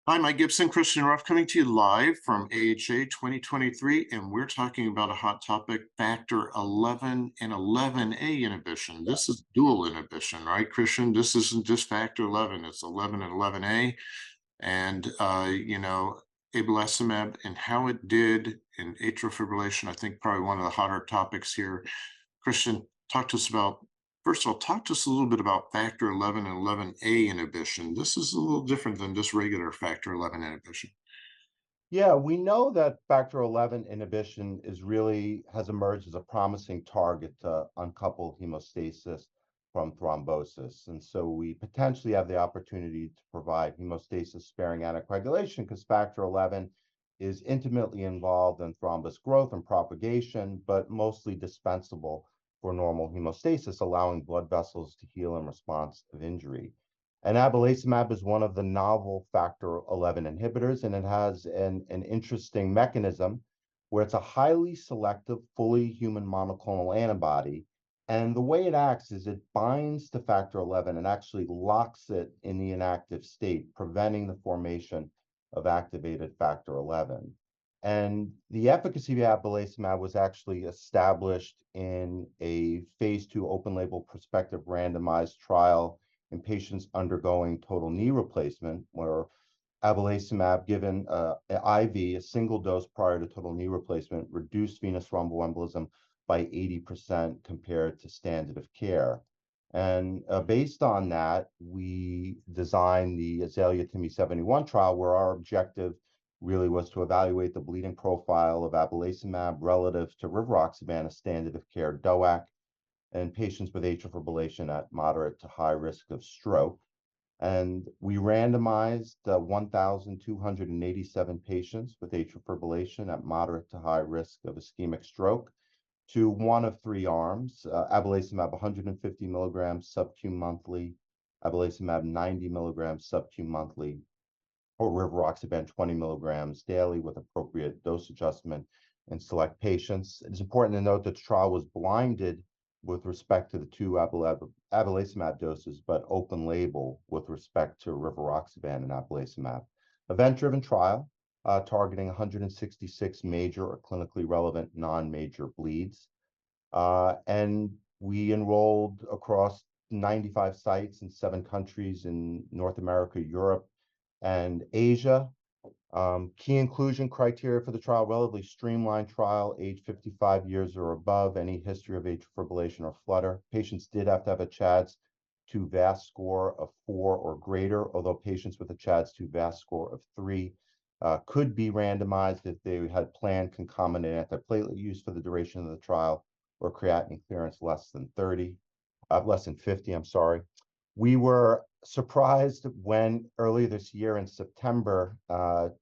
Hi, Mike Gibson, Christian Ruff, coming to you live from AHA 2023, and we're talking about a hot topic, factor 11 and 11A inhibition. This is dual inhibition, right, Christian? This isn't just factor 11, it's 11 and 11A. And, Abelacimab and how it did in atrial fibrillation, I think probably one of the hotter topics here. Christian, first of all, talk to us a little bit about factor 11 and 11A inhibition. This is a little different than just regular factor 11 inhibition. Yeah, we know that factor 11 inhibition has emerged as a promising target to uncouple hemostasis from thrombosis. And so we potentially have the opportunity to provide hemostasis sparing anticoagulation because factor 11 is intimately involved in thrombus growth and propagation, but mostly dispensable for normal hemostasis, allowing blood vessels to heal in response to injury. And abelacimab is one of the novel factor 11 inhibitors, and it has an interesting mechanism where it's a highly selective, fully human monoclonal antibody. And the way it acts is it binds to factor 11 and actually locks it in the inactive state, preventing the formation of activated factor 11. And the efficacy of abelacimab was actually established in a phase 2 open label prospective randomized trial in patients undergoing total knee replacement, where abelacimab given IV, a single dose prior to total knee replacement, reduced venous thromboembolism by 80% compared to standard of care. And based on that, we designed the AZALEA-TIMI 71 trial, where our objective really was to evaluate the bleeding profile of abelacimab relative to Rivaroxaban, a standard of care DOAC, and patients with atrial fibrillation at moderate to high risk of stroke. And we randomized 1,287 patients with atrial fibrillation at moderate to high risk of ischemic stroke to one of three arms, abelacimab 150 milligrams sub-Q monthly, abelacimab 90 milligrams sub-Q monthly, or Rivaroxaban 20 milligrams daily with appropriate dose adjustment in select patients. It's important to note that the trial was blinded with respect to the two abelacimab doses, but open label with respect to Rivaroxaban and abelacimab. Event-driven trial targeting 166 major or clinically relevant non-major bleeds. And we enrolled across 95 sites in 7 countries in North America, Europe, and Asia. Key inclusion criteria for the trial: relatively streamlined trial, age 55 years or above, any history of atrial fibrillation or flutter. Patients did have to have a CHADS-2 VAS score of 4 or greater, although patients with a CHADS-2 VAS score of 3 could be randomized if they had planned concomitant antiplatelet use for the duration of the trial or creatinine clearance less than 50, I'm sorry. We were surprised when earlier this year in September that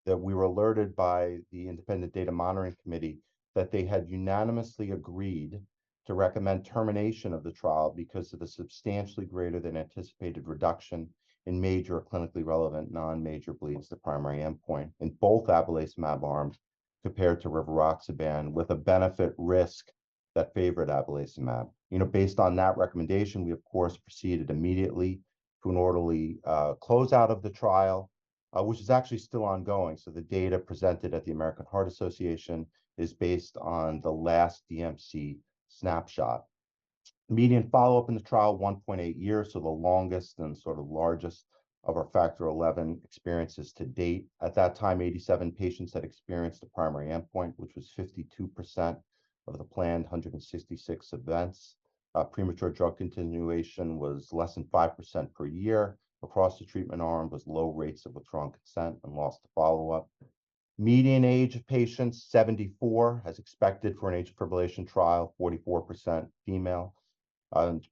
we were alerted by the Independent Data Monitoring Committee that they had unanimously agreed to recommend termination of the trial because of the substantially greater than anticipated reduction in major or clinically relevant non-major bleeds, the primary endpoint, in both abelacimab arms compared to Rivaroxaban, with a benefit risk that favored abelacimab. Based on that recommendation, we of course proceeded immediately to an orderly closeout of the trial, which is actually still ongoing. So the data presented at the American Heart Association is based on the last DMC snapshot. Median follow-up in the trial, 1.8 years, so the longest and sort of largest of our factor 11 experiences to date. At that time, 87 patients had experienced the primary endpoint, which was 52% of the planned 166 events. Premature drug continuation was less than 5% per year. Across the treatment arm was low rates of withdrawn consent and loss to follow-up. Median age of patients, 74, as expected for an atrial fibrillation trial, 44% female.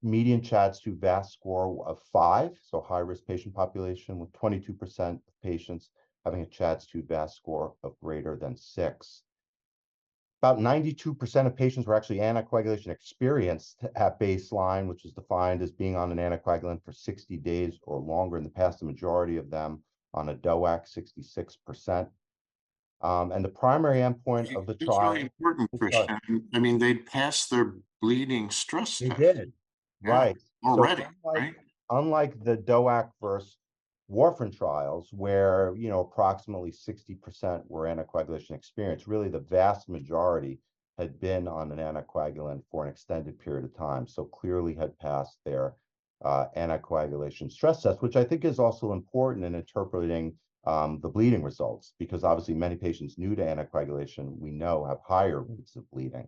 Median CHADS-2 VAS score of 5, so high-risk patient population, with 22% of patients having a CHADS-2 VAS score of greater than 6. About 92% of patients were actually anticoagulation experienced at baseline, which is defined as being on an anticoagulant for 60 days or longer. In the past, the majority of them on a DOAC, 66%. And the primary endpoint of the It's really trial, important, Christian. I mean, they passed their bleeding stress they test. did, Yeah, right. So already, right? unlike the DOAC versus warfarin trials where, approximately 60% were anticoagulation experienced. Really, the vast majority had been on an anticoagulant for an extended period of time, so clearly had passed their anticoagulation stress test, which I think is also important in interpreting the bleeding results, because obviously many patients new to anticoagulation, we know, have higher rates of bleeding.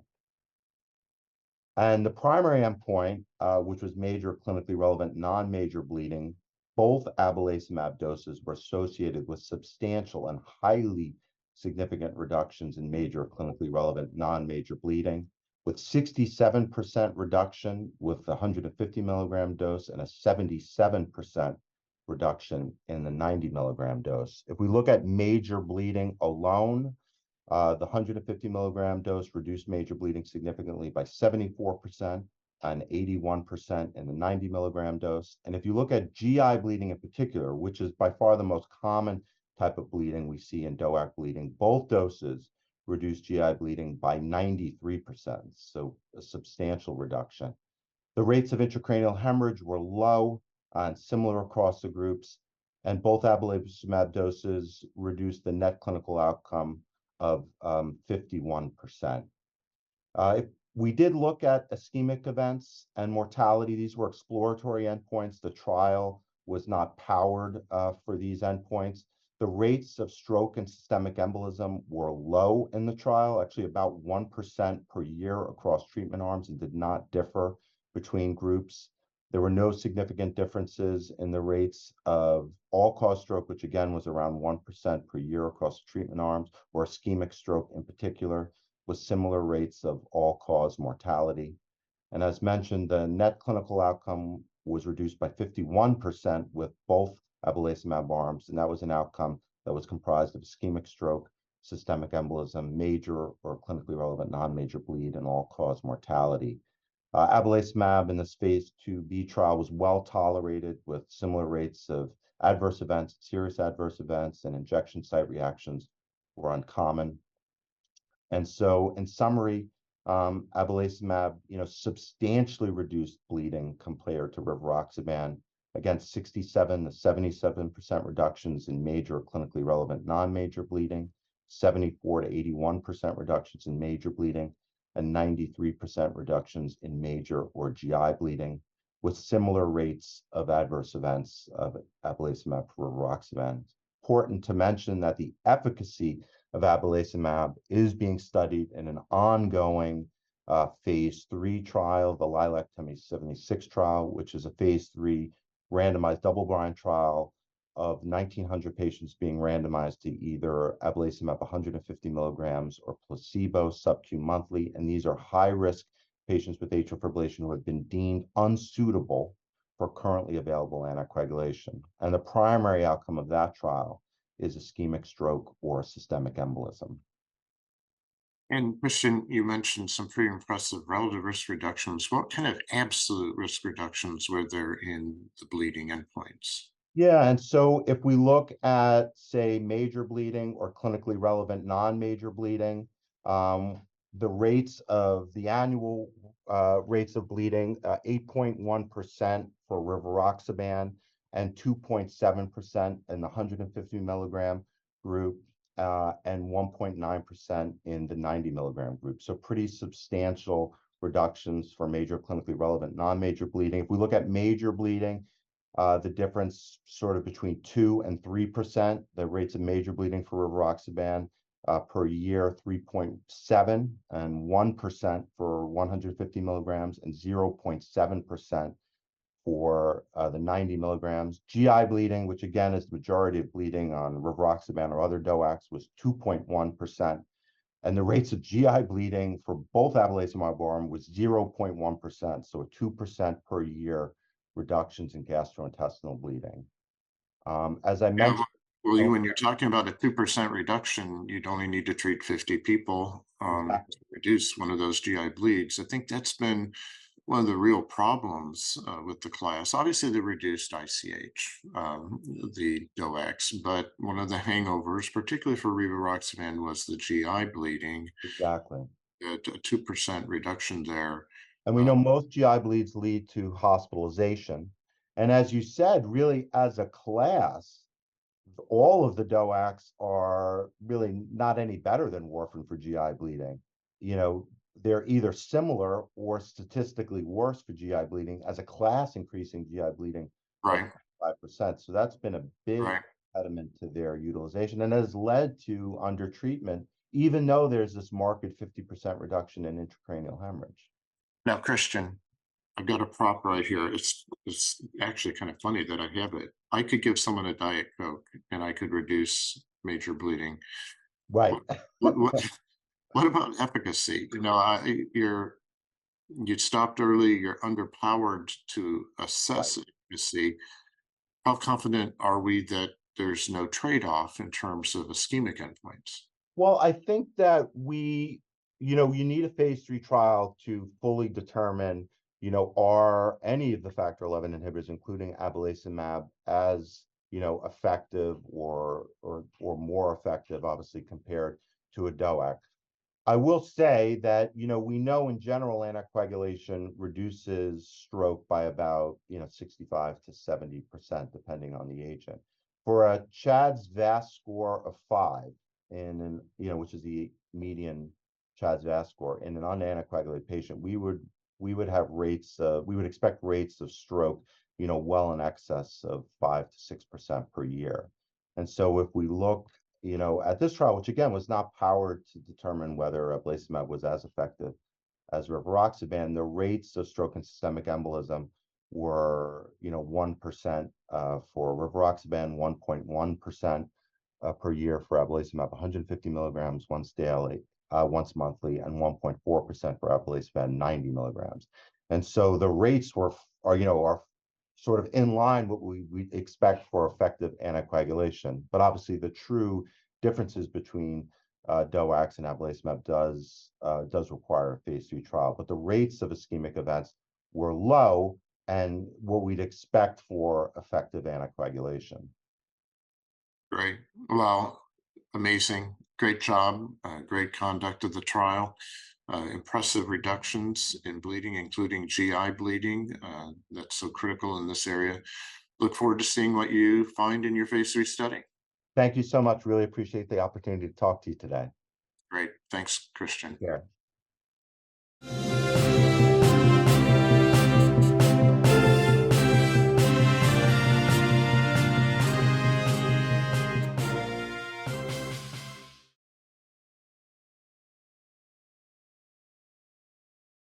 And the primary endpoint, which was major clinically relevant non-major bleeding, both abelacimab doses were associated with substantial and highly significant reductions in major clinically relevant non-major bleeding, with 67% reduction with the 150 milligram dose and a 77% reduction in the 90 milligram dose. If we look at major bleeding alone, the 150 milligram dose reduced major bleeding significantly by 74% and 81% in the 90 milligram dose. And if you look at GI bleeding in particular, which is by far the most common type of bleeding we see in DOAC bleeding, both doses reduced GI bleeding by 93%, so a substantial reduction. The rates of intracranial hemorrhage were low and similar across the groups, and both abelacimab doses reduced the net clinical outcome of 51%. If we did look at ischemic events and mortality, these were exploratory endpoints. The trial was not powered for these endpoints. The rates of stroke and systemic embolism were low in the trial, actually about 1% per year across treatment arms, and did not differ between groups. There were no significant differences in the rates of all-cause stroke, which again was around 1% per year across treatment arms, or ischemic stroke in particular, with similar rates of all-cause mortality. And as mentioned, the net clinical outcome was reduced by 51% with both abelacimab arms, and that was an outcome that was comprised of ischemic stroke, systemic embolism, major or clinically relevant non-major bleed, and all-cause mortality. Abelacimab in this phase 2b trial was well tolerated with similar rates of adverse events, serious adverse events, and injection site reactions were uncommon. And so, in summary, abelacimab, substantially reduced bleeding compared to Rivaroxaban, against 67 to 77% reductions in major clinically relevant non-major bleeding, 74 to 81% reductions in major bleeding, and 93% reductions in major or GI bleeding, with similar rates of adverse events of abelacimab for Rivaroxaban. Important to mention that the efficacy of abelacimab is being studied in an ongoing phase 3 trial, the AZALEA-TIMI 76 trial, which is a phase 3 randomized double-blind trial of 1,900 patients being randomized to either abelacimab 150 milligrams or placebo sub-Q monthly. And these are high-risk patients with atrial fibrillation who have been deemed unsuitable for currently available anticoagulation. And the primary outcome of that trial is ischemic stroke or systemic embolism. And Christian, you mentioned some pretty impressive relative risk reductions. What kind of absolute risk reductions were there in the bleeding endpoints? Yeah, and so if we look at, say, major bleeding or clinically relevant non-major bleeding, the rates of the annual rates of bleeding, 8.1% for Rivaroxaban and 2.7% in the 150 milligram group, and 1.9% in the 90 milligram group. So pretty substantial reductions for major clinically relevant non-major bleeding. If we look at major bleeding, the difference sort of between 2 and 3%, the rates of major bleeding for Rivaroxaban per year, 3.7 and 1% for 150 milligrams and 0.7% for the 90 milligrams. GI bleeding, which again is the majority of bleeding on Rivaroxaban or other DOACs, was 2.1%. And the rates of GI bleeding for both abelacimab arm was 0.1%, so a 2% per year reductions in gastrointestinal bleeding. As I Yeah, mentioned, when you're talking about a 2% reduction, you'd only need to treat 50 people exactly, to reduce one of those GI bleeds. I think that's been one of the real problems with the class. Obviously, they reduced ICH, the DOACs, but one of the hangovers, particularly for Rivaroxaban, was the GI bleeding. exactly. A 2% reduction there. And we know most GI bleeds lead to hospitalization. And as you said, really as a class, all of the DOACs are really not any better than warfarin for GI bleeding. You know, they're either similar or statistically worse for GI bleeding as a class, increasing GI bleeding by Right, 5%. So that's been a big right. impediment to their utilization and has led to under treatment, even though there's this marked 50% reduction in intracranial hemorrhage. Now, Christian, I've got a prop right here. It's actually kind of funny that I have it. I could give someone a Diet Coke and I could reduce major bleeding. Right. What what what about efficacy? You stopped early, you're underpowered to Right. assess efficacy. How confident are we that there's no trade-off in terms of ischemic endpoints? Well, I think that you need a phase 3 trial to fully determine, are any of the factor 11 inhibitors, including abelacimab, as, effective or more effective, obviously, compared to a DOAC. I will say that, we know in general anticoagulation reduces stroke by about, 65 to 70%, depending on the agent. For a CHADS VAS score of 5, which is the median CHADS VAS score in an unanticoagulated patient, we would expect rates of stroke, well in excess of 5 to 6% per year. And so if we look at this trial, which again was not powered to determine whether abelacimab was as effective as Rivaroxaban, the rates of stroke and systemic embolism were, 1% for Rivaroxaban, 1.1% per year for abelacimab, 150 milligrams once daily, once monthly, and 1.4% for abelacimab, 90 milligrams. And so the rates are sort of in line what we expect for effective anticoagulation. But obviously, the true differences between DOACs and abelacimab does require a phase 3 trial. But the rates of ischemic events were low and what we'd expect for effective anticoagulation. Great. Well, amazing. Great job. Great conduct of the trial. Impressive reductions in bleeding, including GI bleeding. That's so critical in this area. Look forward to seeing what you find in your phase 3 study. Thank you so much. Really appreciate the opportunity to talk to you today. Great. Thanks, Christian. Take care.